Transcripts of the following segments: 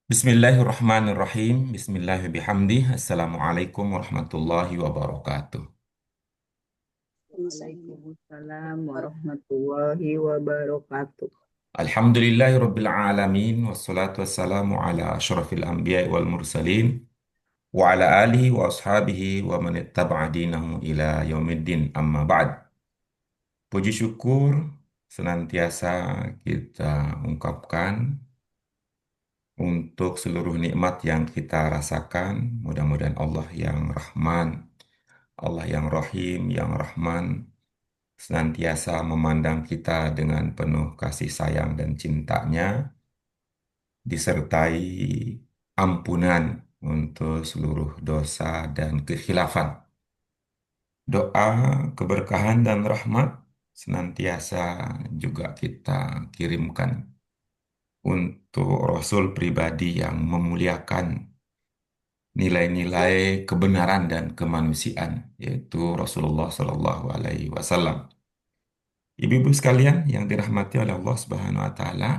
Bismillahirrahmanirrahim. Bismillahirrahmanirrahim. Assalamualaikum warahmatullahi wabarakatuh. Waalaikumsalam warahmatullahi wabarakatuh. Alhamdulillahirabbil alamin wassalatu wassalamu ala asyrafil anbiya'i wal mursalin wa ala alihi wa ashabihi wa man ittaba'a dinahu ila yaumiddin amma ba'd. Puji syukur senantiasa kita ungkapkan untuk seluruh nikmat yang kita rasakan. Mudah-mudahan Allah yang Rahman, Allah yang Rahim, yang Rahman senantiasa memandang kita dengan penuh kasih sayang dan cintanya, disertai ampunan untuk seluruh dosa dan kekhilafan. Doa, keberkahan, dan rahmat senantiasa juga kita kirimkan untuk Rasul pribadi yang memuliakan nilai-nilai kebenaran dan kemanusiaan, yaitu Rasulullah Shallallahu Alaihi Wasallam. Ibu-ibu sekalian yang dirahmati oleh Allah Subhanahu wa taala,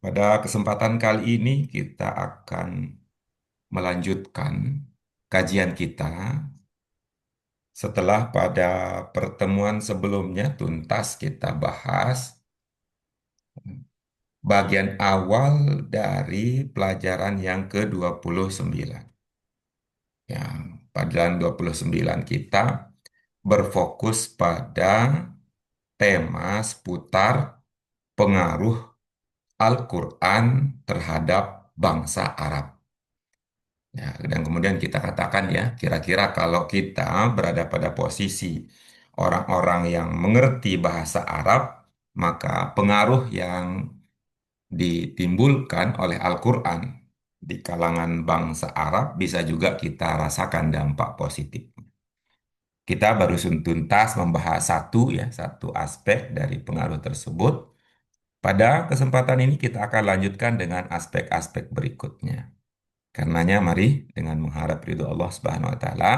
pada kesempatan kali ini kita akan melanjutkan kajian kita setelah pada pertemuan sebelumnya tuntas kita bahas bagian awal dari pelajaran yang ke-29. Yang pelajaran 29 kita berfokus pada tema seputar pengaruh Al-Quran terhadap bangsa Arab. Ya, dan kemudian kita katakan ya, kira-kira kalau kita berada pada posisi orang-orang yang mengerti bahasa Arab, maka pengaruh yang ditimbulkan oleh Al-Quran di kalangan bangsa Arab bisa juga kita rasakan dampak positif. Kita baru tuntas membahas satu aspek dari pengaruh tersebut. Pada kesempatan ini kita akan lanjutkan dengan aspek-aspek berikutnya. Karenanya mari dengan mengharap ridho Allah Subhanahu wa taala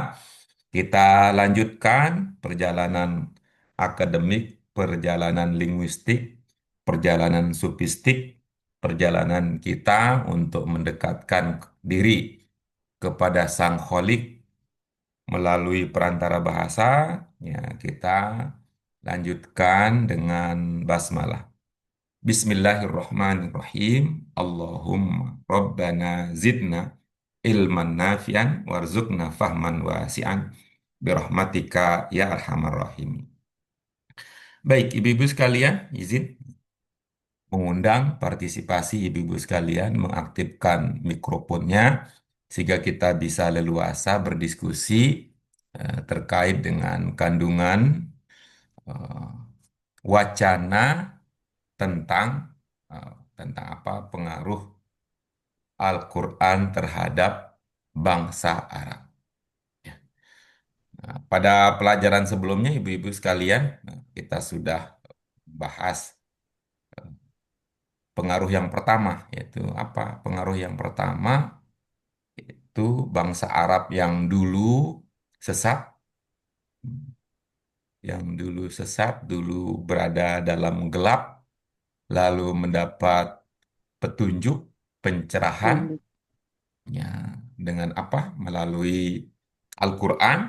kita lanjutkan perjalanan akademik, perjalanan linguistik, perjalanan sufistik, perjalanan kita untuk mendekatkan diri kepada Sang Kholik melalui perantara bahasa. Ya, kita lanjutkan dengan basmalah. Bismillahirrahmanirrahim. Allahumma Rabbana zidna ilman nafian warzuqna fahman wasi'an birahmatika ya arhamar rahimin. Baik, ibu-ibu sekalian, izin mengundang partisipasi ibu-ibu sekalian mengaktifkan mikrofonnya sehingga kita bisa leluasa berdiskusi terkait dengan kandungan eh, wacana tentang tentang apa pengaruh Al-Quran terhadap bangsa Arab. Ya. Nah, pada pelajaran sebelumnya, ibu-ibu sekalian, kita sudah bahas pengaruh yang pertama, yaitu apa? Pengaruh yang pertama itu bangsa Arab sesat, yang dulu sesat, dulu berada dalam gelap, lalu mendapat petunjuk, pencerahan, ya, dengan apa? Melalui Al-Quran.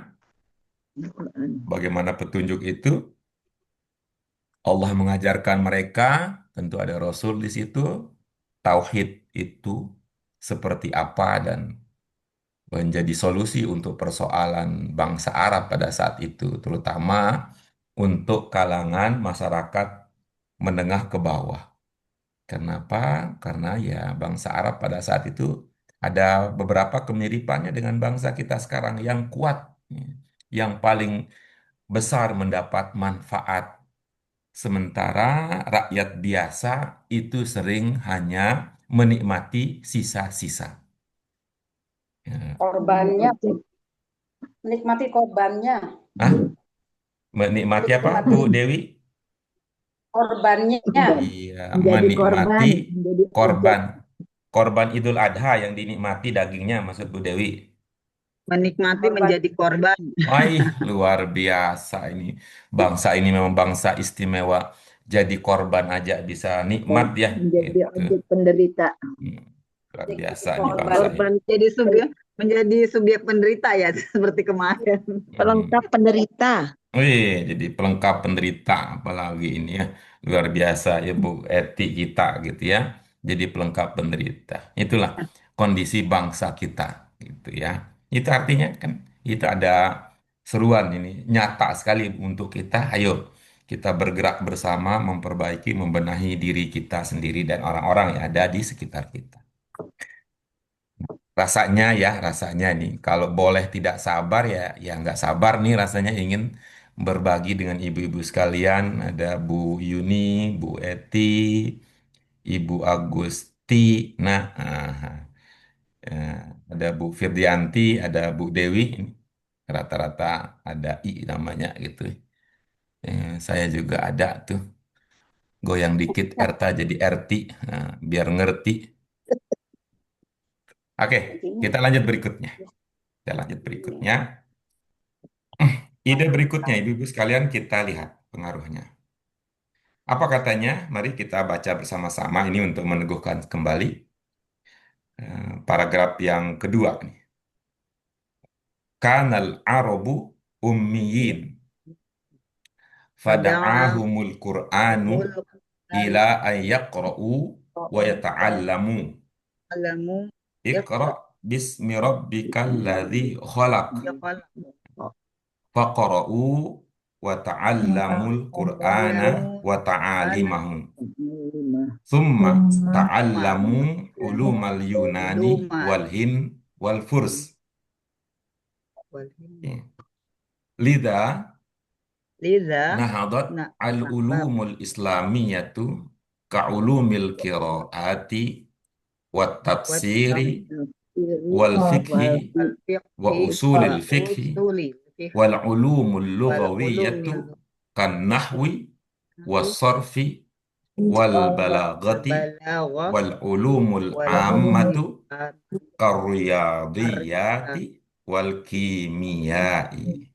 Al-Quran. Bagaimana petunjuk itu? Allah mengajarkan mereka, tentu ada Rasul di situ, tauhid itu seperti apa dan menjadi solusi untuk persoalan bangsa Arab pada saat itu, terutama untuk kalangan masyarakat menengah ke bawah. Kenapa? Karena ya bangsa Arab pada saat itu ada beberapa kemiripannya dengan bangsa kita sekarang yang kuat, ya, yang paling besar mendapat manfaat. Sementara rakyat biasa itu sering hanya menikmati sisa-sisa. Ya. Korbannya, menikmati korbannya, Ah, menikmati apa, menikmati Bu Dewi? korbannya. Iya, Menjadi menikmati korban, menjadi objek, korban. Korban Idul Adha yang dinikmati dagingnya, maksud Bu Dewi. menikmati Korban menjadi korban. Wah, luar biasa ini. Bangsa ini memang bangsa istimewa. jadi korban aja bisa nikmat ya, Menjadi gitu. objek penderita. Hmm, Luar Jadi biasa nih korban. bangsa ini. Korban menjadi subjek penderita ya seperti kemarin. Hmm. Pelengkap penderita. Wih, jadi pelengkap penderita apalagi ini ya. Luar biasa ya Bu Eti kita gitu ya. Jadi pelengkap penderita. Itulah kondisi bangsa kita gitu ya. Itu artinya kan itu ada seruan ini nyata sekali untuk kita. Ayo kita bergerak bersama memperbaiki, membenahi diri kita sendiri dan orang-orang yang ada di sekitar kita. Rasanya ya, rasanya nih, kalau boleh tidak sabar ya, ya nggak sabar nih rasanya ingin berbagi dengan ibu-ibu sekalian. Ada Bu Yuni, Bu Eti, Ibu Agusti, eh, ada Bu Firdianti, ada Bu Dewi. Ini rata-rata ada I namanya gitu. Saya juga ada tuh, goyang dikit Erta jadi RT, biar ngerti. Oke, kita lanjut berikutnya. Kita lanjut berikutnya. Ide berikutnya, ibu-ibu sekalian, kita lihat pengaruhnya. Apa katanya? Mari kita baca bersama-sama ini untuk meneguhkan kembali paragraf yang kedua nih. Kanal Arabu ummiyin Padahal fada'ahumul Qur'anu ila an yaqra'u wa yata'allamu. alamu Iqra' bismi rabbikal ladzi khalaq. yakal Faqra'u wa ta'allamul Qur'ana wa ta'alimahu. Thumma ta'allamu ulumal Yunani wal Hind wal Furs. Ya. Lidha Liza nahadat nak al-ulumul islamiyatu ka'ulumil qiraati wat tafsiri wal fikhi wa usulil fikhi wal ulumul lughawiyatu kan nahwi was sarfi wal balagati wal ulumul ammatu karriyadiyati wal kimiyai.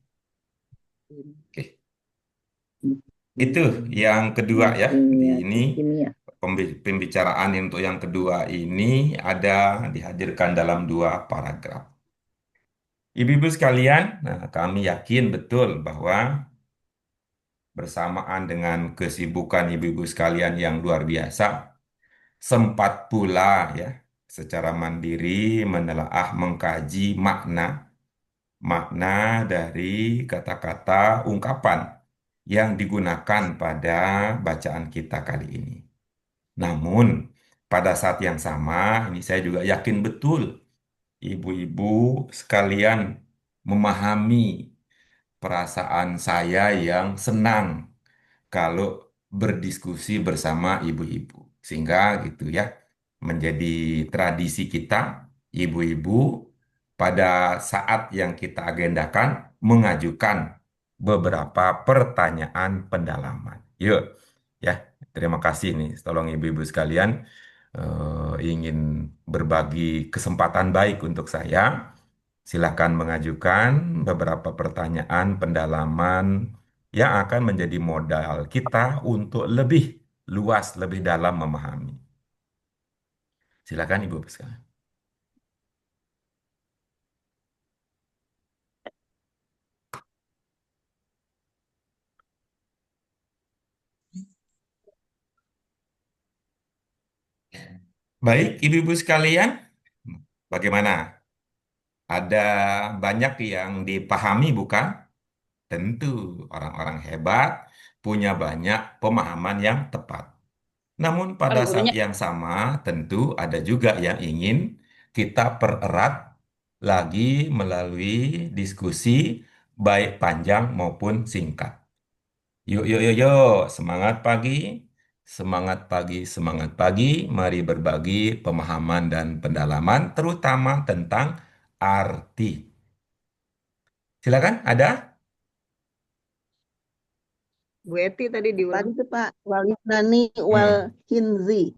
Oke, itu yang kedua ya. Di ini pembicaraan untuk yang kedua ini ada dihadirkan dalam dua paragraf. Ibu-ibu sekalian, nah kami yakin betul bahwa bersamaan dengan kesibukan ibu-ibu sekalian yang luar biasa, sempat pula ya secara mandiri menelaah mengkaji makna dari kata-kata ungkapan yang digunakan pada bacaan kita kali ini. Namun, pada saat yang sama, ini saya juga yakin betul ibu-ibu sekalian memahami perasaan saya yang senang kalau berdiskusi bersama ibu-ibu. Sehingga gitu ya, menjadi tradisi kita, ibu-ibu, pada saat yang kita agendakan, mengajukan beberapa pertanyaan pendalaman. Yuk, ya, terima kasih nih, tolong ibu-ibu sekalian, ingin berbagi kesempatan baik untuk saya. Silakan mengajukan beberapa pertanyaan pendalaman yang akan menjadi modal kita untuk lebih luas, lebih dalam memahami. Silakan Ibu sekalian. Baik, Ibu-ibu sekalian, bagaimana? Ada banyak yang dipahami bukan? Tentu orang-orang hebat punya banyak pemahaman yang tepat. Namun pada Kan saat gurunya yang sama tentu ada juga yang ingin kita pererat lagi melalui diskusi baik panjang maupun singkat. Yuk, yuk, yuk, yuk, semangat pagi, semangat pagi, semangat pagi. Mari berbagi pemahaman dan pendalaman, terutama tentang arti. Silakan, ada? Bu Eti tadi diulang. Tadi itu Pak, wal Yunani wal Hmm, Hinzi.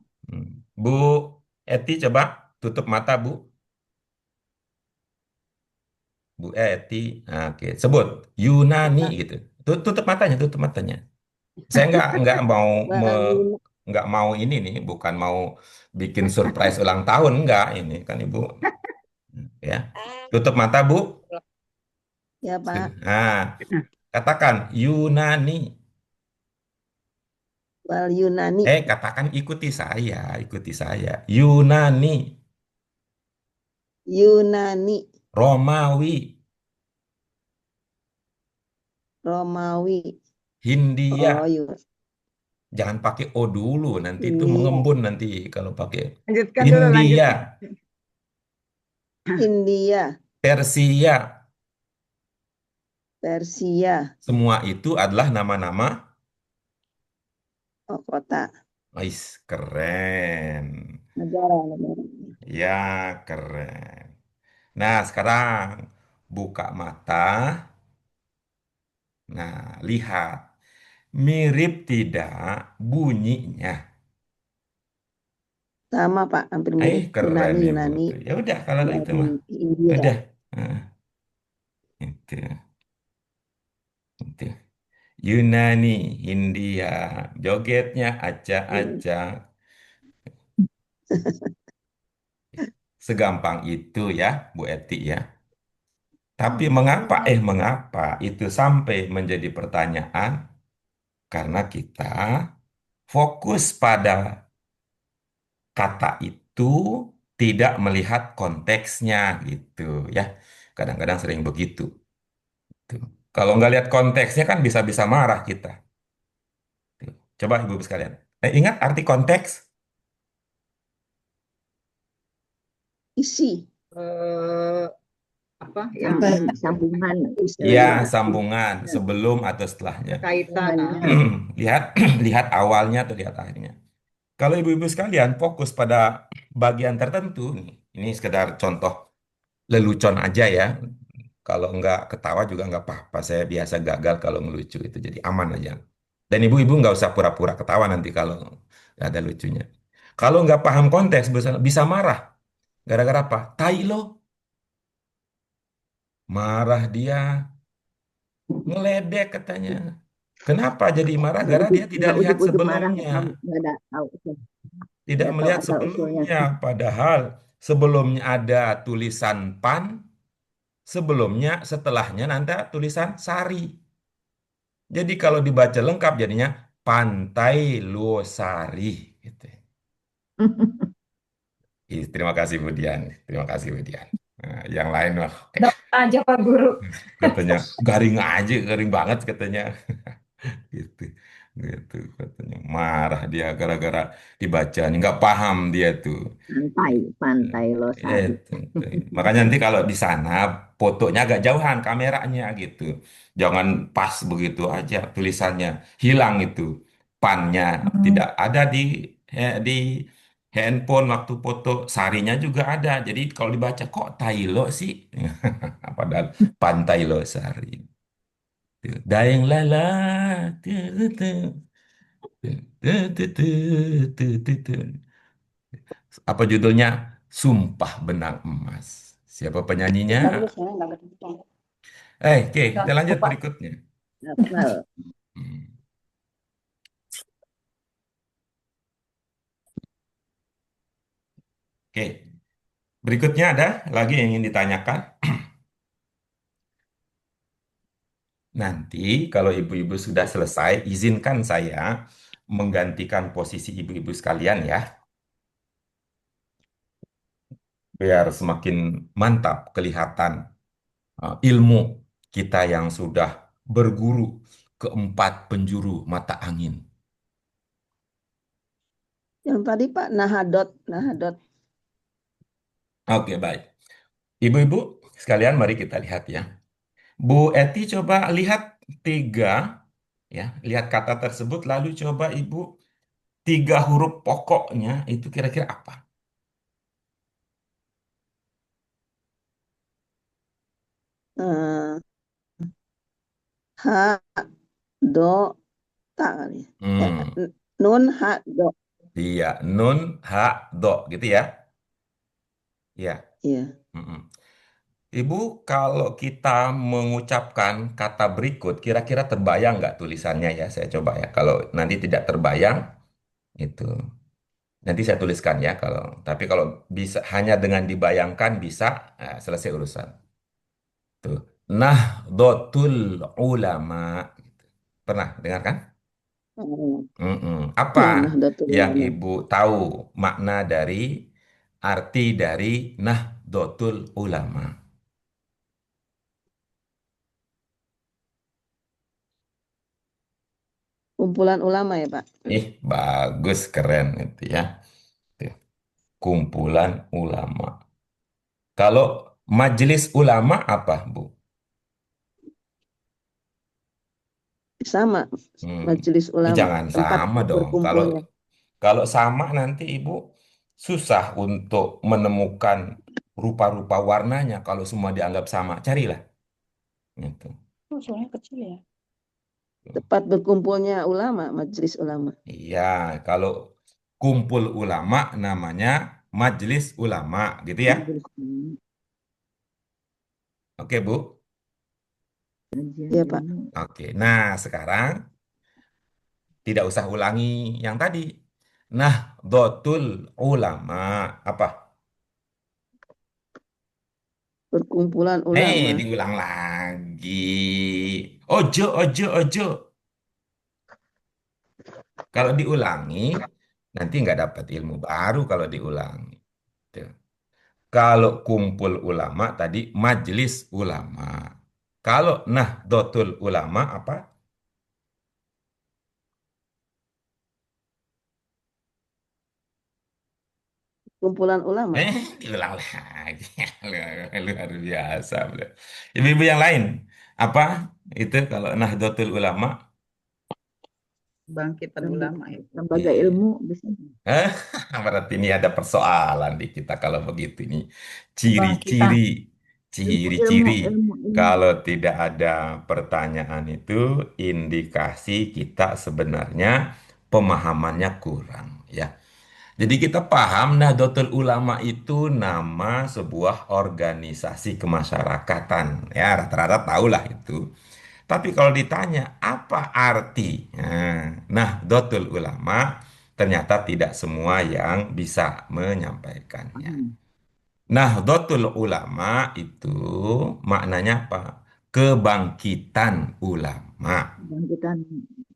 Bu Eti, coba tutup mata, Bu. Bu Eti, nah, oke, sebut Yunani Pak, gitu. Tutup matanya, tutup matanya. Saya Wal Yuna- nggak mau ini nih, bukan mau bikin surprise ulang tahun, nggak ini kan Ibu. Ya, tutup mata Bu. ya Pak. Nah, katakan Yunani. Wal Yunani, Katakan ikuti saya. Yunani, Yunani, Romawi, Romawi. Hindia. Oh, Jangan pakai O dulu, nanti itu India, mengembun nanti kalau pakai Lanjutkan dulu, India, lanjutkan. India, Persia. Persia, Semua itu adalah nama-nama. oh, kota, Ais, keren. negara. Ya, keren. Nah, sekarang buka mata. Nah, lihat. Mirip tidak bunyinya? Sama Pak, hampir mirip. Keren Yunani, Ibu Yunani tuh. Ya udah kalau itu dari mah. India. Udah. Nah, itu, itu. Yunani, Hindia, jogetnya acak-acak. Segampang itu ya, Bu Eti ya. Tapi mengapa itu sampai menjadi pertanyaan? Karena kita fokus pada kata itu, tidak melihat konteksnya gitu ya. Kadang-kadang sering begitu. Tuh. Kalau nggak lihat konteksnya kan bisa-bisa marah kita. Tuh. Coba Ibu sekalian. Ingat arti konteks? Isi, Eh, apa yang sambungan, Ya, ininya sambungan sebelum atau setelahnya. berkaitan? hubungannya. Lihat lihat awalnya atau lihat akhirnya. Kalau ibu-ibu sekalian fokus pada bagian tertentu nih, ini sekedar contoh lelucon aja ya. Kalau nggak ketawa juga nggak apa-apa. Saya biasa gagal kalau ngelucu itu, jadi aman aja. Dan ibu-ibu nggak usah pura-pura ketawa nanti kalau nggak ada lucunya. Kalau nggak paham konteks bisa marah. Gara-gara apa? Tai lo, marah dia, ngeledek katanya. Kenapa jadi marah? Gara dia tidak Nggak lihat ujuk-ujuk marah, sebelumnya. nggak ada tahu, Tidak nggak tahu melihat asal usulnya. sebelumnya. Padahal sebelumnya ada tulisan pan, sebelumnya, setelahnya nanti tulisan sari. Jadi kalau dibaca lengkap jadinya Pantai Losari. Gitu. Terima kasih Bu Dian. Terima kasih Bu Dian. Nah, yang lain mah Dok aja Pak Guru. katanya garing aja, garing banget katanya. Gitu. Gitu katanya. Marah dia gara-gara dibacanya. Nggak paham dia tuh. Pantai, Pantai Losari. Itu. Makanya nanti kalau di sana fotonya agak jauhan kameranya gitu. Jangan pas begitu aja tulisannya. Hilang itu. Pannya tidak ada di handphone waktu foto. Sarinya juga ada. Jadi kalau dibaca kok Tailo sih? Padahal Pantai Losari. Daeng lala. Tu, tu, tu. Tu, tu, tu, tu, tu, tu. Apa judulnya? Sumpah Benang Emas. Siapa penyanyinya? Bagus ya, nggak ketemu. Oke, kita lanjut Lupa. berikutnya. Hafal. Hmm, Oke, berikutnya ada lagi yang ingin ditanyakan? Nanti kalau ibu-ibu sudah selesai, izinkan saya menggantikan posisi ibu-ibu sekalian ya, biar semakin mantap kelihatan ilmu kita yang sudah berguru keempat penjuru mata angin. Yang tadi Pak Nahadot, Nahadot. Oke, baik. Ibu-ibu sekalian, mari kita lihat ya. Bu Eti coba lihat tiga, ya, lihat kata tersebut, lalu coba Ibu tiga huruf pokoknya itu kira-kira apa? Eh, ha, do, tak kali. Hmm, Nun, ha, do. iya, nun, ha, do, gitu ya. Iya. Iya. Mm-mm. Ibu, kalau kita mengucapkan kata berikut, kira-kira terbayang nggak tulisannya ya? Saya coba ya. Kalau nanti tidak terbayang, itu nanti saya tuliskan ya. Tapi kalau bisa hanya dengan dibayangkan bisa, selesai urusan. Tuh, Nahdlatul Ulama. Pernah dengar kan? Oh, Mm-mm. Apa ya Nahdlatul yang Ulama. Ibu tahu makna dari arti dari Nahdlatul Ulama? Kumpulan ulama ya, Pak. Bagus, keren itu ya. Tuh, kumpulan ulama. Kalau majelis ulama apa, Bu? Sama, Hmm. Majelis Ulama, Jangan tempat sama dong. Kalau berkumpulnya. kalau sama nanti Ibu susah untuk menemukan rupa-rupa warnanya kalau semua dianggap sama. Carilah. Gitu. Oh, soalnya kecil ya. Tempat berkumpulnya ulama, Majelis Ulama. Iya, kalau kumpul ulama namanya majelis ulama, gitu ya. Majelis Ulama. Oke, Bu. Iya, Pak. Oke. Nah, sekarang tidak usah ulangi yang tadi. Nahdlatul Ulama apa? Perkumpulan ulama. Diulang lagi. Ojo, ojo, ojo. Kalau diulangi, nanti nggak dapat ilmu baru kalau diulangi. Tuh. Kalau kumpul ulama tadi majelis ulama. Kalau Nahdlatul Ulama apa? Kumpulan ulama. Diulang lagi. Luar biasa. Bro. Ibu-ibu yang lain, apa itu kalau Nahdlatul Ulama? Bangkitan ulama ya. Lembaga Iya. ilmu bisa. Hah? Berarti ini ada persoalan di kita kalau begitu ini. Ciri-ciri, Kebangkitan. ciri-ciri. Ilmu. Kalau tidak ada pertanyaan itu, indikasi kita sebenarnya pemahamannya kurang, ya. Jadi kita paham Nahdlatul Ulama itu nama sebuah organisasi kemasyarakatan. Ya, rata-rata tahulah itu. Tapi kalau ditanya apa arti Nahdlatul Ulama, ternyata tidak semua yang bisa menyampaikannya. Nahdlatul Ulama itu maknanya apa? Kebangkitan ulama. Kebangkitan,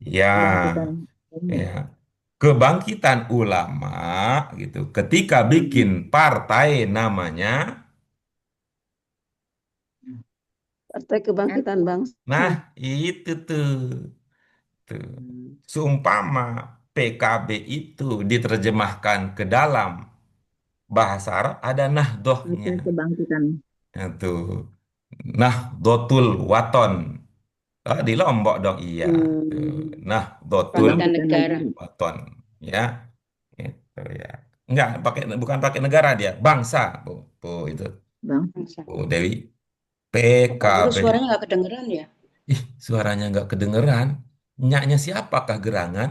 kebangkitan Ya, ilmu. ya. Kebangkitan ulama gitu. Ketika bikin partai namanya, Partai Kebangkitan NU. Bangsa. nah itu tuh. Tuh. Seumpama PKB itu diterjemahkan ke dalam bahasa Arab ada Partai nahdohnya. Kebangkitan. Itu Nahdlatul Waton. Di Lombok dong iya. Tuh. Hmm, Nahdlatul Kebangkitan Kebangkitan negara. negara. Waton. Ya, itu ya. Enggak, bukan pakai negara dia, bangsa, Bu. Bu itu. Bangsa. Bu Dewi. Oh, Pak Guru PKB. suaranya nggak kedengeran ya? Ih, suaranya nggak kedengeran. Nyaknya siapakah gerangan?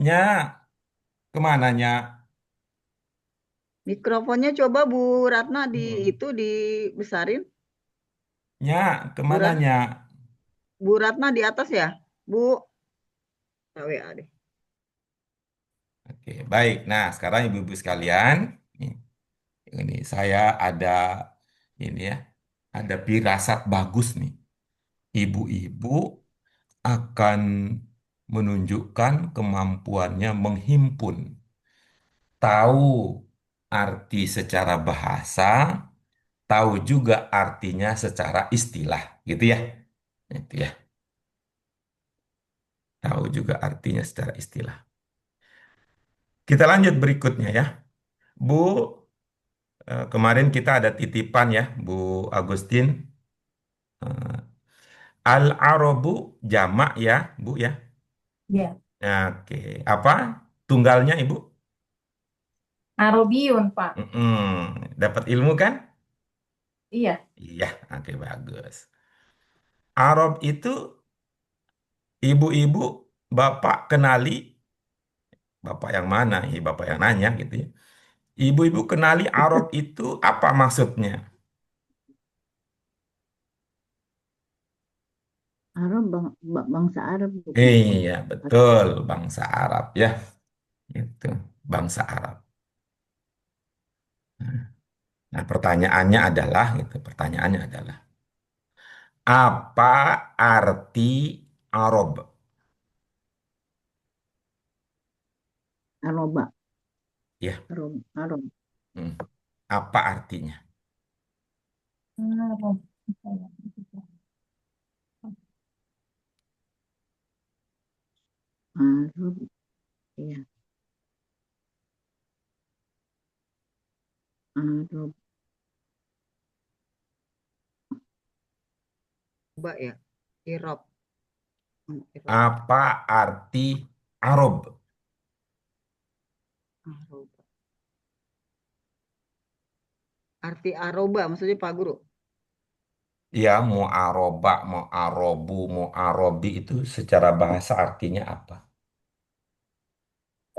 Nyak, kemana nyak? Mikrofonnya coba Bu Ratna di Hmm. itu dibesarin. Nyak, Bu kemana Rat, nyak? Bu Ratna di atas ya? Bu, WA deh. Oke, baik. Nah, sekarang ibu-ibu sekalian, nih, ini saya ada ini ya, ada firasat bagus nih. Ibu-ibu akan menunjukkan kemampuannya menghimpun, tahu arti secara bahasa, tahu juga artinya secara istilah, gitu ya. Itu ya, tahu juga artinya secara istilah. Kita lanjut berikutnya ya. Bu, kemarin kita ada titipan ya, Bu Agustin. Eh, Al-Arabu jamak ya, Bu ya. Iya. Oke, apa? Tunggalnya Ibu? Arobiun, Pak. Dapat ilmu kan? Iya. Iya, oke bagus. Arab itu ibu-ibu, bapak kenali, bapak yang mana? Bapak yang nanya gitu ya. Ibu-ibu kenali Arab itu apa maksudnya? Arab bangsa Arab bukan? Iya, betul, bangsa Arab ya. Itu bangsa Arab. Nah, pertanyaannya adalah apa arti Arab? Aroba, Ya, Arab. hmm. Apa artinya? Arab, ya, Arab. Coba ya. Irop. Irop. Apa arti Arab? Aroba. Arti aroba maksudnya Pak Guru. Ya, mau aroba, mau arobu, mau arobi itu secara bahasa artinya apa?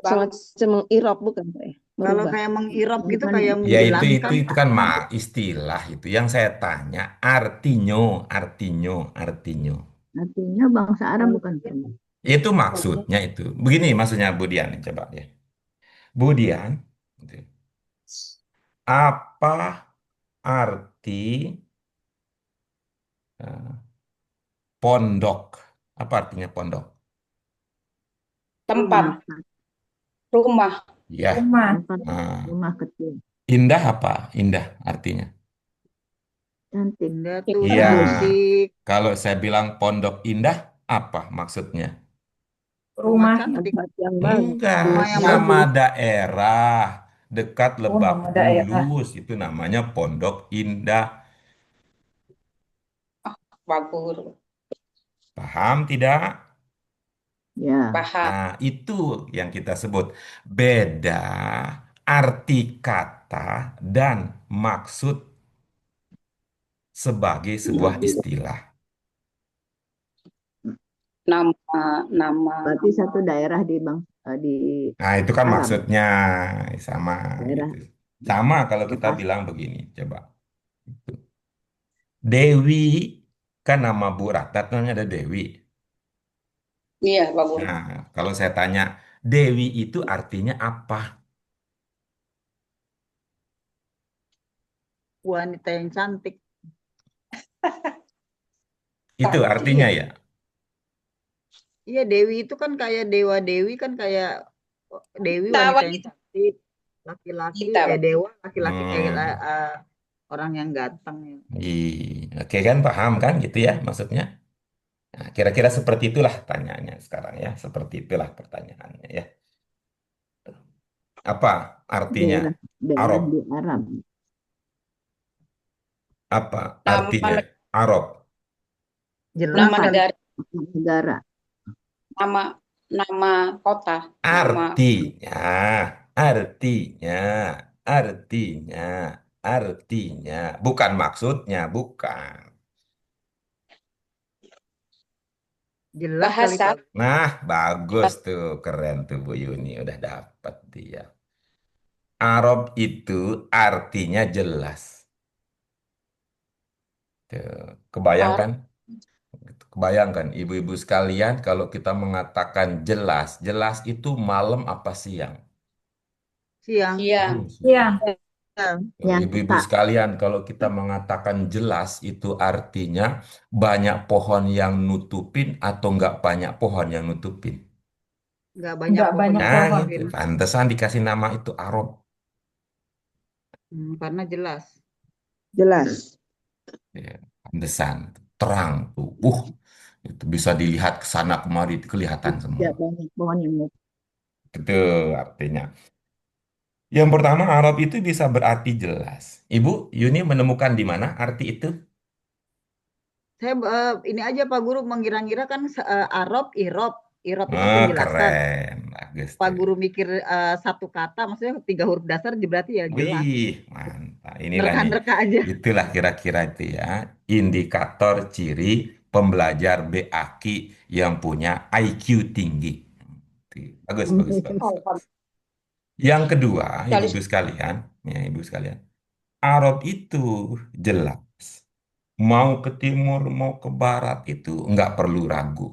Semacam mengirop bukan Pak ya? Kalau Merubah. kayak mengirop gitu Bukan, kayak Ya itu menjelaskan itu Pak. kan istilah itu. Yang saya tanya artinya. artinya bangsa Arab bukan Pak? Itu maksudnya itu. Begini maksudnya Bu Dian, coba ya. Bu Dian, gitu. Apa arti eh, pondok? Apa artinya pondok? Tempat, Rumah, rumah, Ya, tempat nah, rumah kecil, indah apa? Indah artinya. cantik, Indah tuh Iya, bagus, cantik. kalau saya bilang pondok indah, apa maksudnya? Rumah cantik. tempat yang Enggak, Rumah bagus, yang nama bagus. daerah dekat Lebak nama daerah. Bulus itu namanya Pondok Indah. Pak Guru. Paham tidak? ya, Paham. Nah, itu yang kita sebut beda arti kata dan maksud sebagai sebuah berarti, istilah. Nama, nama, berarti satu daerah di Nah, itu kan Arab, maksudnya sama daerah gitu. Sama kalau kita lepas, bilang begini, coba. Dewi kan nama Bu Ratna namanya ada Dewi. iya Pak Guru. Nah, kalau saya tanya Dewi itu artinya apa? Wanita yang cantik. Itu Iya, artinya ya. Iya Dewi itu kan kayak dewa Dewi kan kayak Dewi kita wanita yang cantik. Laki-laki kita Pak. dewa laki-laki kayak Hmm. orang yang ganteng. Oke kan paham kan gitu ya maksudnya. Nah, kira-kira seperti itulah tanyanya sekarang ya. Seperti itulah pertanyaannya ya. Apa artinya daerah daerah Arab? di Arab, Apa artinya Nama, Arab? Jelas nama tempat kan? negara, negara, nama, nama kota, nama Artinya, artinya, artinya, artinya. Bukan maksudnya, bukan. Jelas kali bahasa, Pak. Nah, bagus tuh, keren tuh Bu Yuni, udah dapat dia. Arab itu artinya jelas. Tuh, Arab, kebayangkan? Kebayangkan ibu-ibu sekalian kalau kita mengatakan jelas, jelas itu malam apa siang? Siang. siang, Siang. Ibu-ibu nyata, sekalian, kalau kita mengatakan jelas itu artinya banyak pohon yang nutupin atau nggak banyak pohon yang nutupin. Nggak banyak pohon yang Nah, gitu. nutupin. Pantesan dikasih nama itu Arab. Karena jelas. jelas, Ya, pantesan terang tuh. Itu bisa dilihat ke sana kemari kelihatan semua. tidak banyak pohon yang Itu artinya. Yang pertama Arab itu bisa berarti jelas. Ibu Yuni menemukan di mana arti itu? Saya ini aja Pak Guru mengira-ngira kan Arab, Irop. Irop itu Oh, penjelasan. keren. Bagus Pak tuh. Guru mikir satu kata, maksudnya 3 huruf dasar berarti ya jelas. Wih, mantap. Inilah nih. Nerka-nerka aja. Itulah kira-kira itu ya. Indikator ciri pembelajar BAKI yang punya IQ tinggi. Bagus, bagus, bagus, oh, bagus. Yang kedua, Spesialis. ibu-ibu sekalian, ya ibu sekalian, Arab itu jelas. Mau ke timur, mau ke barat itu nggak perlu ragu,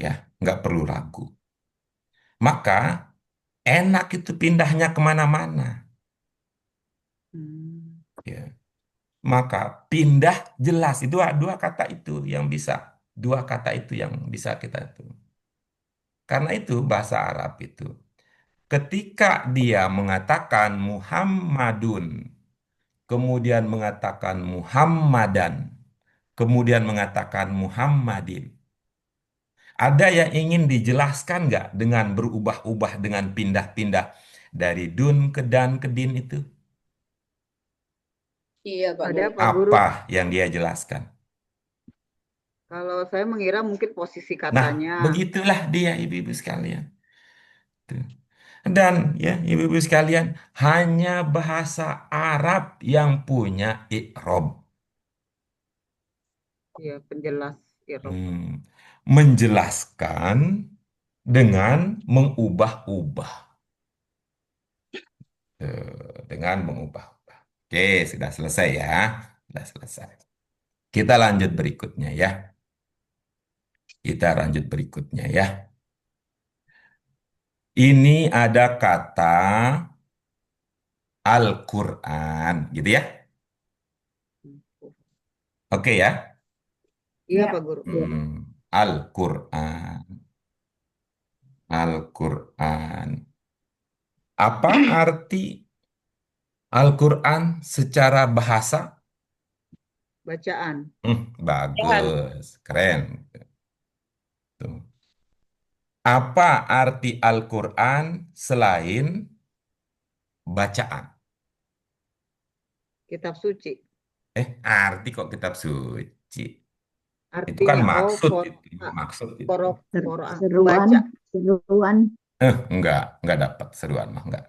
ya, nggak perlu ragu. Maka enak itu pindahnya kemana-mana, Hmm. ya. Maka pindah jelas itu dua kata itu yang bisa, dua kata itu yang bisa kita itu. Karena itu bahasa Arab itu, ketika dia mengatakan Muhammadun, kemudian mengatakan Muhammadan, kemudian mengatakan Muhammadin. Ada yang ingin dijelaskan nggak dengan berubah-ubah dengan pindah-pindah dari dun ke dan ke din itu? Iya, Pak Ada Guru. Pak Guru. Apa yang dia jelaskan? Kalau saya mengira mungkin posisi Nah, katanya. begitulah dia ibu-ibu sekalian. Tuh. Dan ya ibu-ibu sekalian, hanya bahasa Arab yang punya i'rob. Ya, penjelas Eropa. Menjelaskan dengan mengubah-ubah. Dengan mengubah-ubah. Oke, sudah selesai ya. Sudah selesai. Kita lanjut berikutnya ya. Kita lanjut berikutnya ya. Ini ada kata Al-Quran, gitu ya. Oke ya. Iya Ya, Pak Guru. ya. Al-Quran. Al-Quran. Apa arti Al-Quran secara bahasa? Bacaan. Jangan. Bagus, keren. Tuh. Apa arti Al-Quran selain bacaan? Kitab suci. Arti kok kitab suci? Itu kan Artinya maksud for, itu, maksud itu. for, for, Seruan, baca. seruan. Enggak dapat seruan mah, enggak.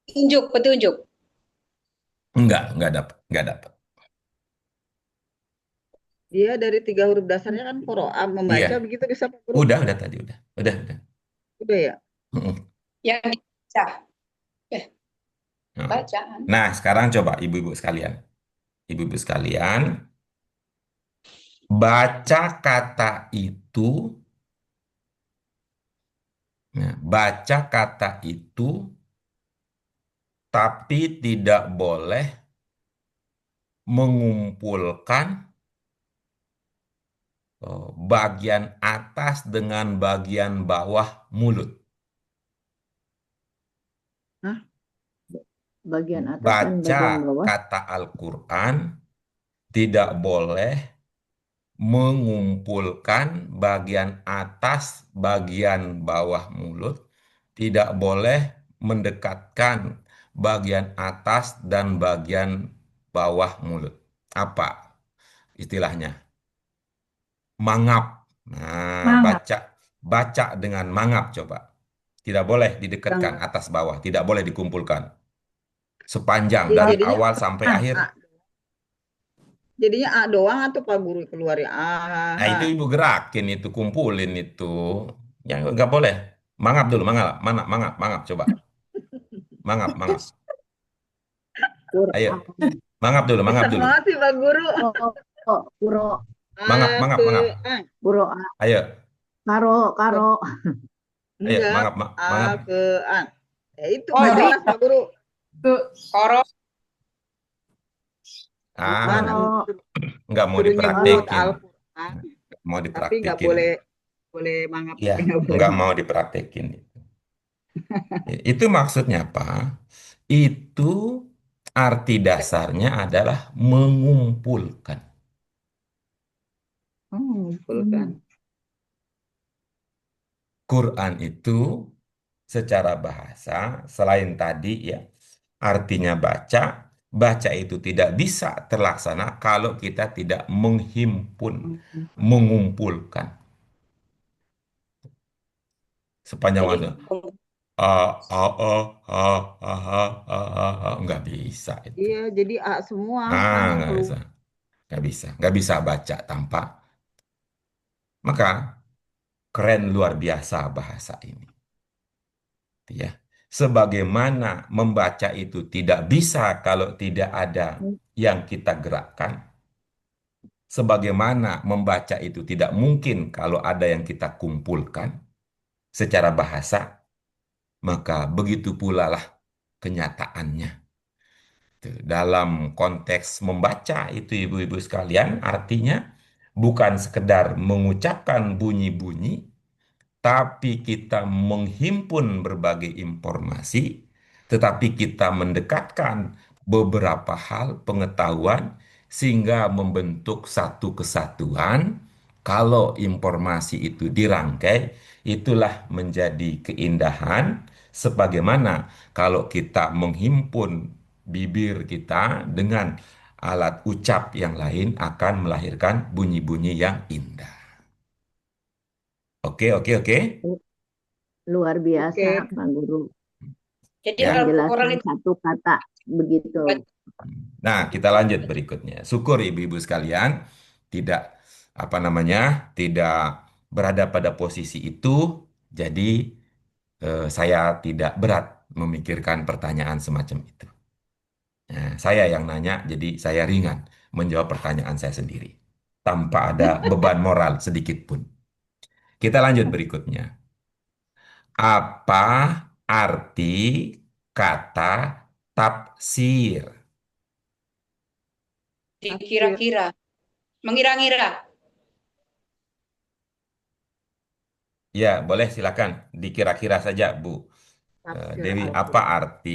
Petunjuk, petunjuk. Enggak dapat, enggak dapat. Dia dari 3 huruf dasarnya kan Qur'an, membaca Iya, begitu bisa Pak Guru. udah tadi, udah. Udah ya. Mm-mm. Yang dibaca. Mm. Bacaan. Nah, sekarang coba ibu-ibu sekalian, baca kata itu, ya, baca kata itu, tapi tidak boleh mengumpulkan bagian atas dengan bagian bawah mulut. Hah? Bagian atas dan Baca bagian bawah. kata Al-Quran tidak boleh mengumpulkan bagian atas, bagian bawah mulut, tidak boleh mendekatkan bagian atas dan bagian bawah mulut. Apa istilahnya? Mangap. Nah, Mangap. baca dengan mangap coba. Tidak boleh didekatkan Yang atas bawah, tidak boleh dikumpulkan. Sepanjang ya, dari jadinya awal sampai akhir. A. Jadinya A doang atau Pak Guru keluar ya? Nah, itu ibu gerakin itu, kumpulin itu. Yang nggak boleh. Mangap dulu, mangap, coba. Mangap. Ayo, Quran. mangap Susah dulu. banget sih Pak Guru. Puro, A ke Mangap. A. puro, Ayo, karo. Enggak. mangap. A ke A. Ya itu nggak Koro. jelas Pak Guru. Koro. Bukan Ah, nggak mau suruh nyebut dipraktekin. Al-Quran, Mau tapi nggak dipraktekin. boleh boleh mangap Ya, tapi nggak boleh nggak mau mangap. dipraktekin. Itu maksudnya apa? Itu arti dasarnya adalah mengumpulkan. Mengumpulkan. Quran itu secara bahasa selain tadi ya artinya baca, baca itu tidak bisa terlaksana kalau kita tidak menghimpun, mengumpulkan sepanjang Jadi waktu. Nggak bisa itu. Iya, jadi A semua Ah, yang nggak bisa, keluar. nggak bisa baca tanpa. Maka keren luar biasa bahasa ini, ya. Sebagaimana membaca itu tidak bisa kalau tidak ada yang kita gerakkan. Sebagaimana membaca itu tidak mungkin kalau ada yang kita kumpulkan secara bahasa, maka begitu pula lah kenyataannya. Tuh, dalam konteks membaca itu ibu-ibu sekalian, artinya bukan sekedar mengucapkan bunyi-bunyi, tapi kita menghimpun berbagai informasi, tetapi kita mendekatkan beberapa hal pengetahuan sehingga membentuk satu kesatuan. Kalau informasi itu dirangkai, itulah menjadi keindahan, sebagaimana kalau kita menghimpun bibir kita dengan alat ucap yang lain akan melahirkan bunyi-bunyi yang indah. Oke, oke, oke. Luar biasa, Oke. Pak Guru. Jadi Ya. Al-Quran Menjelaskan itu satu kata begitu. Nah, kita lanjut berikutnya. Syukur ibu-ibu sekalian tidak apa namanya, tidak berada pada posisi itu, jadi saya tidak berat memikirkan pertanyaan semacam itu. Nah, saya yang nanya, jadi saya ringan menjawab pertanyaan saya sendiri tanpa ada beban moral sedikit pun. Kita lanjut berikutnya. Apa arti kata tafsir? dikira-kira, mengira-ngira. Ya, boleh silakan. Dikira-kira saja, Bu. Tafsir Dewi, apa Al-Quran. arti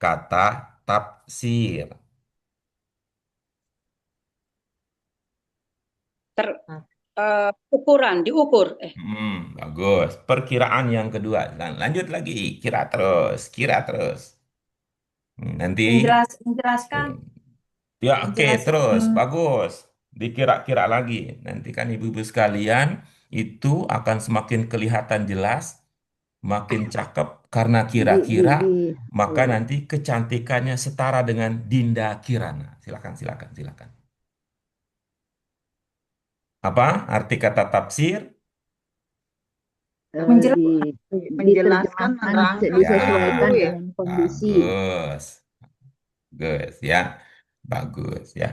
kata tafsir? Ter, ukuran, diukur. Bagus. Perkiraan yang kedua. Lanjut lagi. Kira terus. Kira terus. Nanti. Menjelaskan Ya, oke. Terus. menjelaskan Bagus. Dikira-kira lagi. Nanti kan ibu-ibu sekalian, itu akan semakin kelihatan jelas, makin cakep, karena kira-kira, Di maka nanti kecantikannya setara dengan Dinda Kirana. Silakan, silakan, silakan. Apa arti kata tafsir? menjelaskan Menjelaskan, diterjemahkan, menerangkan, disesuaikan guru ya. dengan kondisi. Bagus, bagus ya, bagus ya.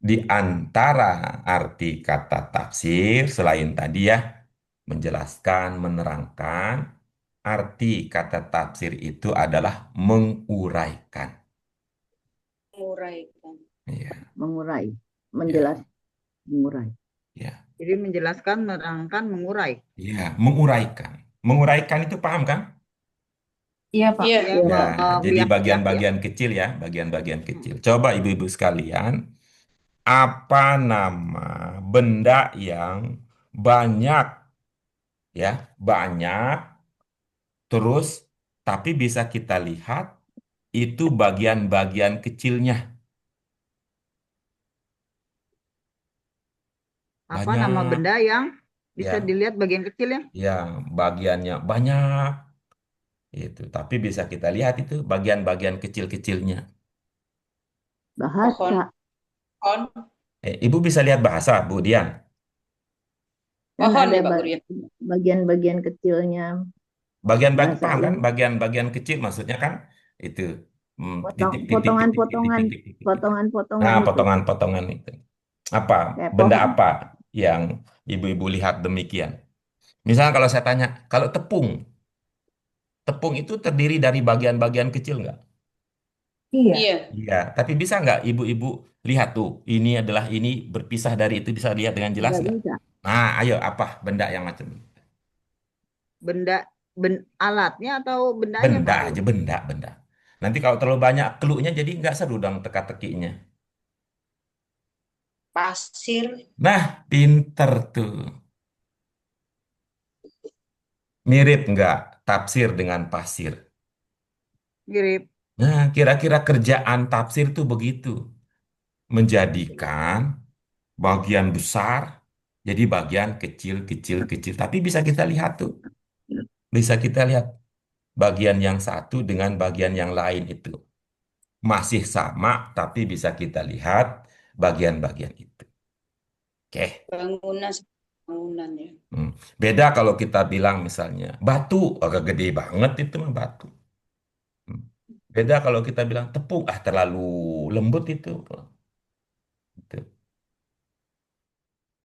Di antara arti kata tafsir, selain tadi ya, menjelaskan, menerangkan, arti kata tafsir itu adalah menguraikan. Menguraikan. Ya, Mengurai, ya, menjelaskan, mengurai. ya, Jadi menjelaskan, menerangkan, mengurai. ya, menguraikan. Menguraikan itu paham kan? iya Pak. Iya, Ya, Ya, jadi yang bagian-bagian kecil ya, bagian-bagian kecil. Coba ibu-ibu sekalian, apa nama benda yang banyak ya, banyak terus tapi bisa kita lihat itu bagian-bagian kecilnya. apa nama Banyak benda yang bisa ya, dilihat bagian kecilnya? ya bagiannya banyak itu, tapi bisa kita lihat itu bagian-bagian kecil-kecilnya. pohon, Bahasa, pohon, Ibu bisa lihat bahasa, Bu Dian. kan pohon ada ya Pak Guru ya. bagian-bagian kecilnya Bagian-bagian bahasa paham kan? ini. Bagian-bagian kecil maksudnya kan itu titik titik titik titik Potongan-potongan, titik titik titik. potongan-potongan Nah, itu, potongan-potongan itu. Apa kayak benda pohon. apa yang ibu-ibu lihat demikian? Misalnya kalau saya tanya, kalau tepung, tepung itu terdiri dari bagian-bagian kecil nggak? Iya. Iya, Iya, tapi bisa nggak ibu-ibu lihat tuh, ini adalah ini berpisah dari itu, bisa lihat dengan jelas Nggak nggak? bisa. Nah, ayo apa benda yang macam ini? Benda, alatnya atau bendanya Benda Pak Guru? aja, benda, benda. Nanti kalau terlalu banyak clue-nya jadi nggak seru dong teka-tekinya. pasir, Nah, pinter tuh. Mirip nggak tafsir dengan pasir? Mirip. Nah, kira-kira kerjaan tafsir tuh begitu. Menjadikan bagian besar jadi bagian kecil, kecil, kecil. Tapi bisa kita lihat tuh. Bisa kita lihat bagian yang satu dengan bagian yang lain itu. Masih sama, tapi bisa kita lihat bagian-bagian itu. Oke. bangunan, bangunan ya. Beda kalau kita bilang misalnya batu, agak gede banget itu mah batu. Hmm. Beda kalau kita bilang tepung, terlalu lembut itu.